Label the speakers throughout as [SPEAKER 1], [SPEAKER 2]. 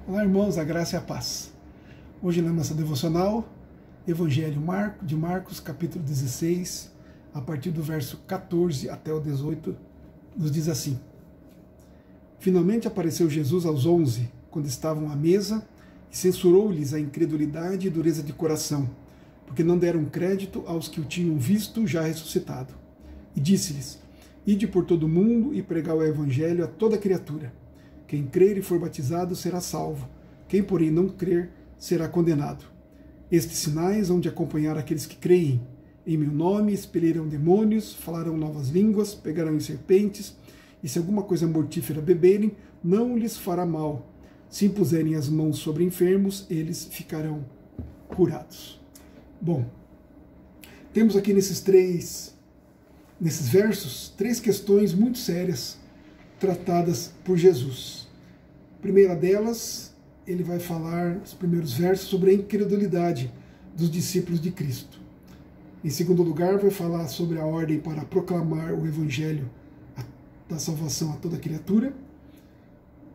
[SPEAKER 1] Olá, irmãos, a graça e a paz. Hoje na nossa devocional, Evangelho de Marcos, capítulo 16, a partir do verso 14 até o 18, nos diz assim: Finalmente apareceu Jesus aos 11, quando estavam à mesa, e censurou-lhes a incredulidade e dureza de coração, porque não deram crédito aos que o tinham visto já ressuscitado. E disse-lhes: Ide por todo o mundo e pregai o Evangelho a toda criatura. Quem crer e for batizado será salvo. Quem, porém, não crer será condenado. Estes sinais hão de acompanhar aqueles que creem. Em meu nome expelirão demônios, falarão novas línguas, pegarão em serpentes, e se alguma coisa mortífera beberem, não lhes fará mal. Se impuserem as mãos sobre enfermos, eles ficarão curados. Bom, temos aqui nesses versos, três questões muito sérias tratadas por Jesus. A primeira delas, ele vai falar, nos primeiros versos, sobre a incredulidade dos discípulos de Cristo. Em segundo lugar, vai falar sobre a ordem para proclamar o Evangelho da salvação a toda criatura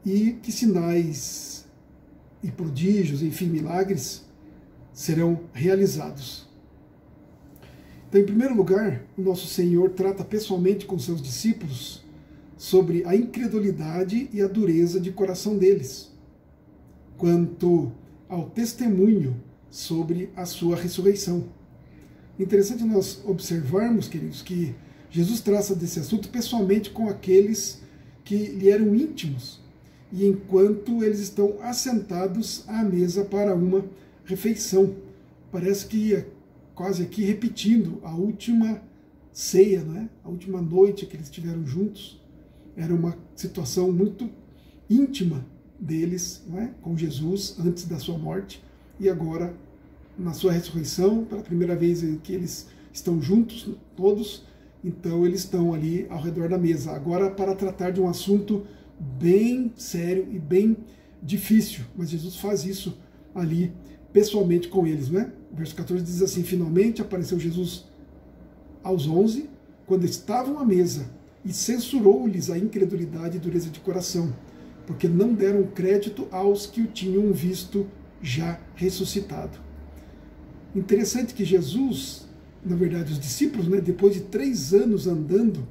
[SPEAKER 1] e que sinais e prodígios, enfim, milagres, serão realizados. Então, em primeiro lugar, o nosso Senhor trata pessoalmente com seus discípulos sobre a incredulidade e a dureza de coração deles, quanto ao testemunho sobre a sua ressurreição. Interessante nós observarmos, queridos, que Jesus traça desse assunto pessoalmente com aqueles que lhe eram íntimos, e enquanto eles estão assentados à mesa para uma refeição. Parece que quase aqui repetindo a última ceia, né? A última noite que eles estiveram juntos. Era uma situação muito íntima deles, né, com Jesus antes da sua morte, e agora na sua ressurreição, pela primeira vez que eles estão juntos, todos, então eles estão ali ao redor da mesa, agora para tratar de um assunto bem sério e bem difícil, mas Jesus faz isso ali pessoalmente com eles, né? O verso 14 diz assim: Finalmente apareceu Jesus aos 11, quando estavam à mesa, e censurou-lhes a incredulidade e dureza de coração, porque não deram crédito aos que o tinham visto já ressuscitado. Interessante que Jesus, na verdade os discípulos, né, depois de 3 anos andando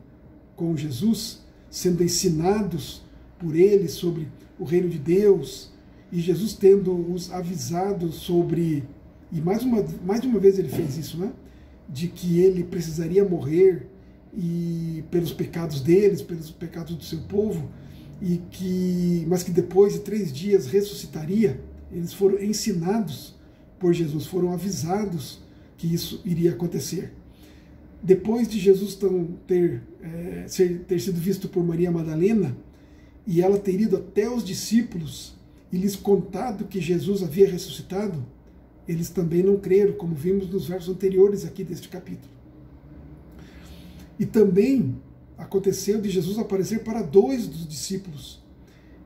[SPEAKER 1] com Jesus, sendo ensinados por ele sobre o reino de Deus, e Jesus tendo-os avisado sobre, e mais uma vez ele fez isso, né, de que ele precisaria morrer e pelos pecados deles, pelos pecados do seu povo, mas que depois de 3 dias ressuscitaria. Eles foram ensinados por Jesus, foram avisados que isso iria acontecer. Depois de Jesus ter sido visto por Maria Madalena, e ela ter ido até os discípulos e lhes contado que Jesus havia ressuscitado, eles também não creram, como vimos nos versos anteriores aqui deste capítulo. E também aconteceu de Jesus aparecer para 2 dos discípulos,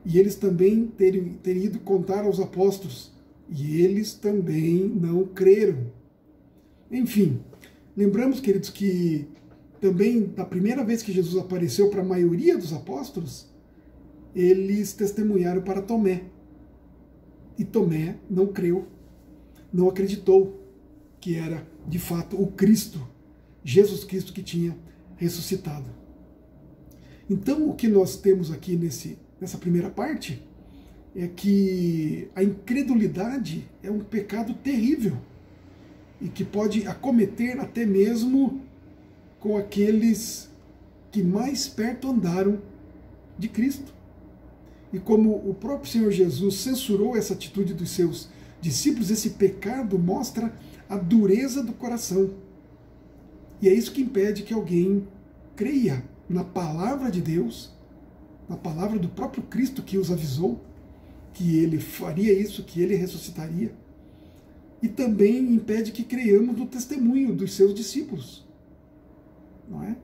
[SPEAKER 1] e eles também terem ido contar aos apóstolos, e eles também não creram. Enfim, lembramos, queridos, que também da primeira vez que Jesus apareceu para a maioria dos apóstolos, eles testemunharam para Tomé, e Tomé não creu, não acreditou que era de fato o Cristo, Jesus Cristo, que tinha ressuscitado. Então, o que nós temos aqui nessa primeira parte é que a incredulidade é um pecado terrível e que pode acometer até mesmo com aqueles que mais perto andaram de Cristo. E como o próprio Senhor Jesus censurou essa atitude dos seus discípulos, esse pecado mostra a dureza do coração. E é isso que impede que alguém creia na palavra de Deus, na palavra do próprio Cristo que os avisou que ele faria isso, que ele ressuscitaria. E também impede que creiamos no testemunho dos seus discípulos. Não é?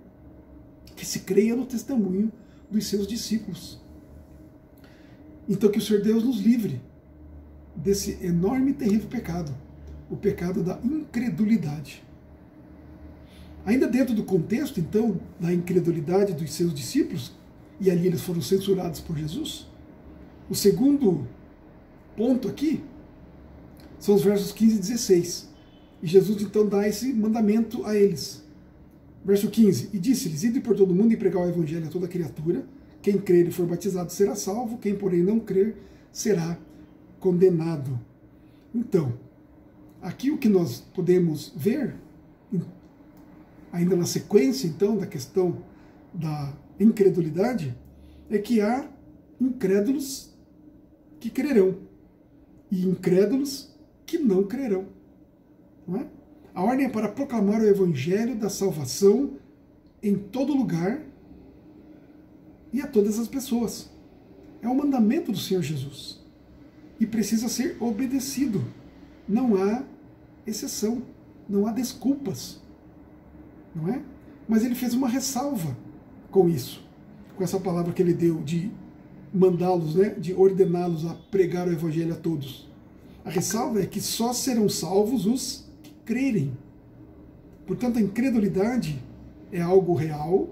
[SPEAKER 1] Que se creia no testemunho dos seus discípulos. Então que o Senhor Deus nos livre desse enorme e terrível pecado, o pecado da incredulidade. Ainda dentro do contexto, então, da incredulidade dos seus discípulos, e ali eles foram censurados por Jesus, o segundo ponto aqui são os versos 15 e 16. E Jesus então dá esse mandamento a eles. Verso 15: E disse-lhes: Ide por todo o mundo e pregar o evangelho a toda criatura. Quem crer e for batizado será salvo, quem porém não crer será condenado. Então, aqui o que nós podemos ver, ainda na sequência então da questão da incredulidade, é que há incrédulos que crerão e incrédulos que não crerão. Não é? A ordem é para proclamar o evangelho da salvação em todo lugar e a todas as pessoas. É o mandamento do Senhor Jesus e precisa ser obedecido. Não há exceção, não há desculpas, não é? Mas ele fez uma ressalva com isso, com essa palavra que ele deu de mandá-los, né, de ordená-los a pregar o evangelho a todos. A ressalva é que só serão salvos os que crerem. Portanto, a incredulidade é algo real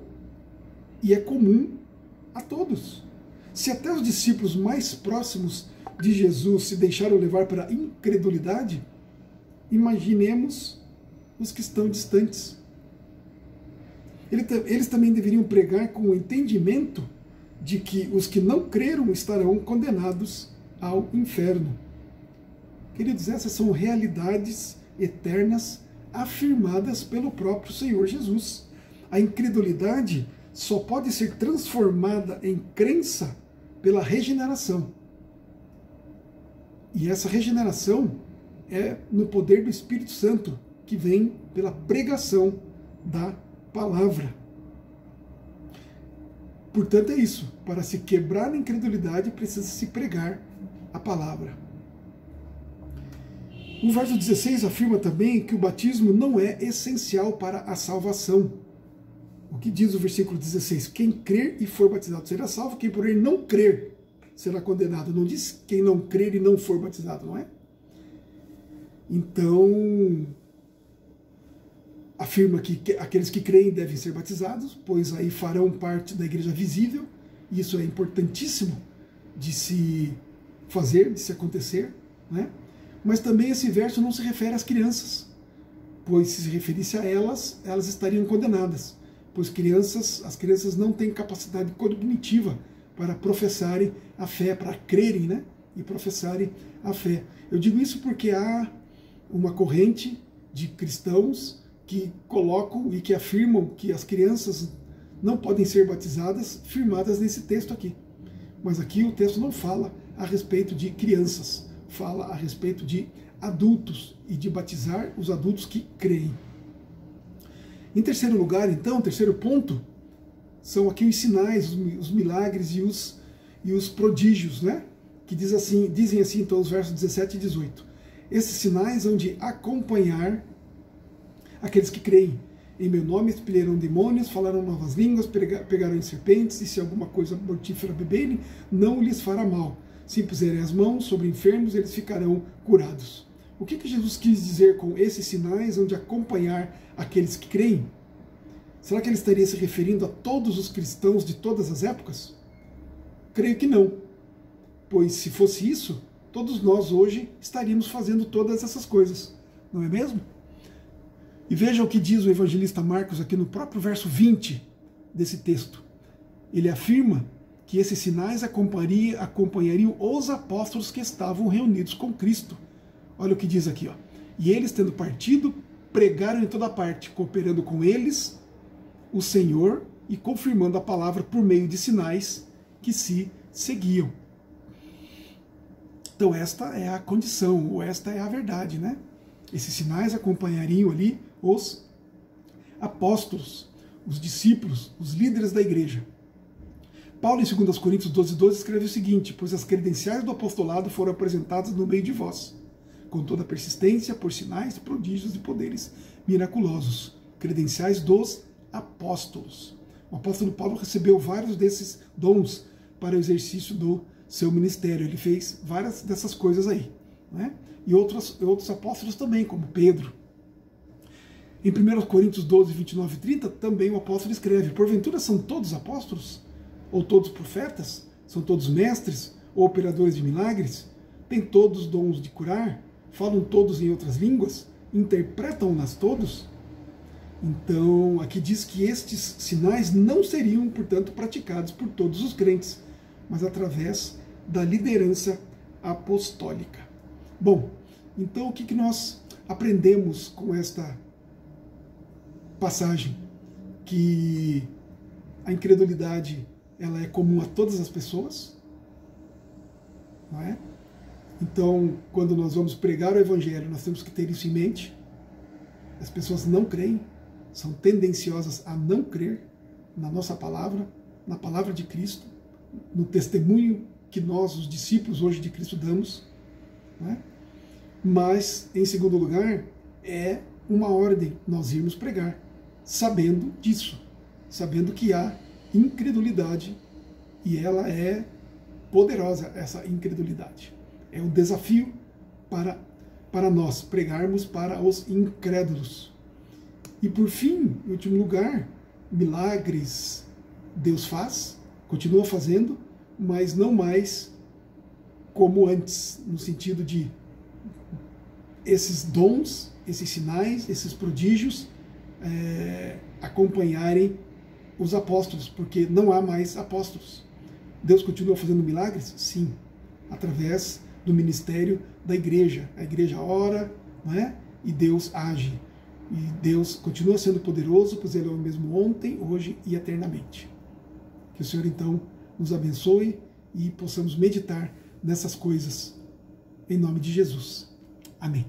[SPEAKER 1] e é comum a todos. Se até os discípulos mais próximos de Jesus se deixaram levar para a incredulidade, imaginemos os que estão distantes. Eles também deveriam pregar com o entendimento de que os que não creram estarão condenados ao inferno. Queridos, essas são realidades eternas afirmadas pelo próprio Senhor Jesus. A incredulidade só pode ser transformada em crença pela regeneração. E essa regeneração é no poder do Espírito Santo, que vem pela pregação da palavra. Portanto, é isso. Para se quebrar a incredulidade, precisa se pregar a palavra. O verso 16 afirma também que o batismo não é essencial para a salvação. O que diz o versículo 16? Quem crer e for batizado será salvo, quem porém não crer será condenado. Não diz quem não crer e não for batizado, não é? Então, afirma que aqueles que creem devem ser batizados, pois aí farão parte da igreja visível. Isso é importantíssimo de se fazer, de se acontecer, né? Mas também esse verso não se refere às crianças, pois se referisse a elas, elas estariam condenadas, pois as crianças não têm capacidade cognitiva para professarem a fé, para crerem, né? E professarem a fé. Eu digo isso porque há uma corrente de cristãos que colocam e que afirmam que as crianças não podem ser batizadas, firmadas nesse texto aqui. Mas aqui o texto não fala a respeito de crianças, fala a respeito de adultos e de batizar os adultos que creem. Em terceiro lugar, então, terceiro ponto, são aqui os sinais, os milagres e os prodígios, né? Que dizem assim, então, os versos 17 e 18. Esses sinais hão de acompanhar aqueles que creem. Em meu nome expelirão demônios, falarão novas línguas, pegarão em serpentes, e se alguma coisa mortífera beberem, não lhes fará mal. Se puserem as mãos sobre enfermos, eles ficarão curados. O que Jesus quis dizer com esses sinais hão de acompanhar aqueles que creem? Será que ele estaria se referindo a todos os cristãos de todas as épocas? Creio que não. Pois se fosse isso, todos nós hoje estaríamos fazendo todas essas coisas. Não é mesmo? E veja o que diz o evangelista Marcos aqui no próprio verso 20 desse texto. Ele afirma que esses sinais acompanhariam os apóstolos que estavam reunidos com Cristo. Olha o que diz aqui, ó. E eles, tendo partido, pregaram em toda parte, cooperando com eles o Senhor e confirmando a palavra por meio de sinais que se seguiam. Então esta é a condição, ou esta é a verdade, né? Esses sinais acompanhariam ali os apóstolos, os discípulos, os líderes da igreja. Paulo, em 2 Coríntios 12:12, escreve o seguinte: pois as credenciais do apostolado foram apresentadas no meio de vós, com toda persistência, por sinais, prodígios e poderes miraculosos. Credenciais dos apóstolos. O apóstolo Paulo recebeu vários desses dons para o exercício do seu ministério. Ele fez várias dessas coisas aí, né? E outros apóstolos também, como Pedro. Em 1 Coríntios 12, 29 e 30, também o apóstolo escreve: porventura são todos apóstolos? Ou todos profetas? São todos mestres? Ou operadores de milagres? têm todos dons de curar, falam todos em outras línguas, interpretam-nas todos. Então, aqui diz que estes sinais não seriam, portanto, praticados por todos os crentes, mas através da liderança apostólica. Bom, então o que nós aprendemos com esta passagem? Que a incredulidade ela é comum a todas as pessoas, não é? Então, quando nós vamos pregar o Evangelho, nós temos que ter isso em mente. As pessoas não creem, são tendenciosas a não crer na nossa palavra, na palavra de Cristo, no testemunho que nós, os discípulos hoje de Cristo, damos, não é? Mas, em segundo lugar, é uma ordem nós irmos pregar, sabendo disso, sabendo que há incredulidade e ela é poderosa, essa incredulidade. É um desafio para nós pregarmos para os incrédulos. E por fim, em último lugar, milagres Deus faz, continua fazendo, mas não mais como antes, no sentido de esses dons, esses sinais, esses prodígios acompanharem os apóstolos, porque não há mais apóstolos. Deus continua fazendo milagres? Sim, através do ministério da igreja. A igreja ora, não é? E Deus age. E Deus continua sendo poderoso, pois Ele é o mesmo ontem, hoje e eternamente. Que o Senhor, então, nos abençoe e possamos meditar nessas coisas, em nome de Jesus. Amém.